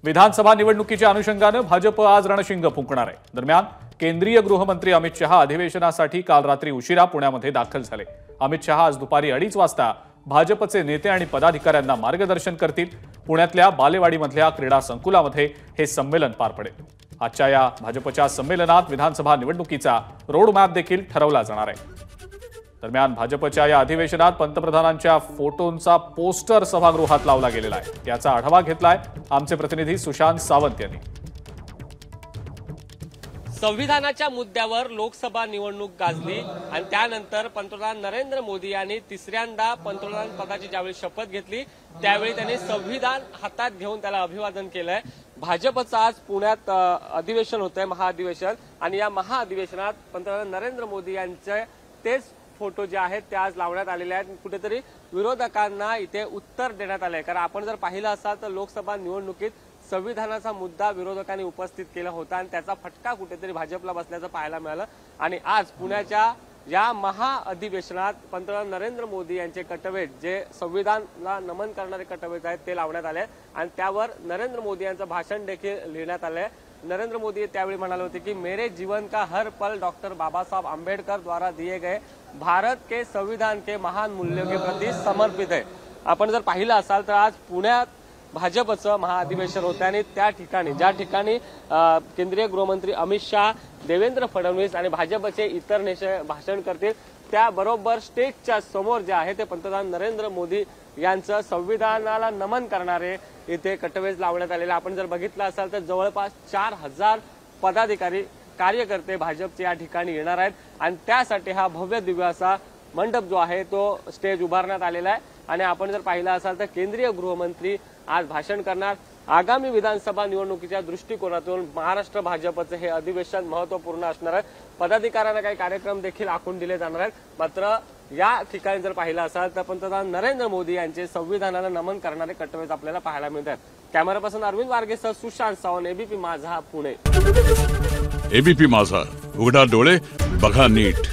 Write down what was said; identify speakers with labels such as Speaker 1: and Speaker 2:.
Speaker 1: विधानसभा निवडणुकीच्या अनुषंगाने भाजप आज रणशिंग फुंकणार आहे। दरम्यान केंद्रीय गृहमंत्री अमित शहा अधिवेशनासाठी काल रात्री उशिरा पुण्यामध्ये दाखल झाले। अमित शहा आज दुपारी 2:30 वाजता भाजपचे नेते आणि पदाधिकाऱ्यांना मार्गदर्शन करतील। पुण्यातल्या बालेवाडीमधल्या क्रीडा संकुलामध्ये हे संमेलन पार पडेल। आजच्या या भाजपच्या संमेलनात विधानसभा निवडणुकीचा रोड मॅप देखील ठरवला जाणार आहे। दरम्यान भाजपच्या या अधिवेशनात पंतप्रधानांच्या फोटोंचा पोस्टर सभागृहात लावला गेलेला आहे। याचा आढावा घेतलाय आमचे प्रतिनिधी सुशांत सावंत यांनी।
Speaker 2: संविधानाच्या मुद्द्यावर लोकसभा निवडणूक गाजली आणि त्यानंतर पंतप्रधान नरेंद्र मोदी यांनी तिसऱ्यांदा पंतप्रधान पदाची ज्यावेळी शपथ घेतली त्यावेळी त्यांनी संविधान हातात घेऊन त्याला अभिवादन केलंय। भाजपचं आज पुण्यात अधिवेशन होतंय, महाअधिवेशन, आणि या महाअधिवेशनात पंतप्रधान नरेंद्र मोदी यांचे तेच फोटो जे आहेत ते आज लावण्यात आलेले आहेत। कुठेतरी विरोधकांना इथे उत्तर देण्यात आलंय, कारण आपण जर पाहिलं असाल तर लोकसभा निवडणुकीत संविधानाचा मुद्दा विरोधकांनी उपस्थित केला होता आणि त्याचा फटका कुठेतरी भाजपला बसल्याचं पाहायला मिळालं। आणि आज पुण्याच्या या महाअधिवेशनात पंतप्रधान नरेंद्र मोदी यांचे कटवेट, जे संविधानाला नमन करणारे कटवेट आहेत, ते लावण्यात आले आणि त्यावर नरेंद्र मोदी यांचं भाषण देखील लिहिण्यात आलंय। नरेंद्र मोदी त्यावेळी म्हणाले होते की मेरे जीवन का हर पल डॉक्टर बाबा साहब आंबेडकर द्वारा दिए गए भारत के संविधान के महान मूल्यों के प्रति समर्पित है। आपण जर पाहिलं असाल तर आज पुण्यात भाजपचं महाअधिवेशन होतं आणि त्या ठिकाणी ज्या ठिकाणी केंद्रीय गृहमंत्री अमित शहा, देवेंद्र फडणवीस आणि भाजपचे इतर नेते भाषण करतील, त्याबरोबर स्टेजच्या समोर जे आहे ते पंतप्रधान नरेंद्र मोदी यांचं संविधानाला नमन करणारे इथे कटवेज लावण्यात आलेले। आपण जर बघितलं असाल तर जवळपास 4000 पदाधिकारी, कार्यकर्ते भाजपचे या ठिकाणी येणार आहेत आणि त्यासाठी हा भव्य दिव्य असा मंडप जो आहे तो स्टेज उभारण्यात आलेला आहे। आणि आपण जर पाहिलं असाल तर केंद्रीय गृहमंत्री आज भाषण करणार। आगामी विधानसभा निवडणुकीच्या दृष्टिकोनातून महाराष्ट्र भाजपचे हे अधिवेशन महत्त्वपूर्ण असणार आहे। पदाधिकाऱ्यांना काही कार्यक्रम देखील आखून दिले जाणार आहेत। मात्र या ठिकाणी जर पाहिलं असाल तर पंतप्रधान नरेंद्र मोदी यांचे संविधानाला नमन करणारे कटवेज आपल्याला पाहायला मिळतात। कॅमेरा पर्सन अरविंद वारगेसह सुशांत सावंत, एबीपी माझा, पुणे।
Speaker 3: एबीपी माझा, उघडा डोळे बघा नीट।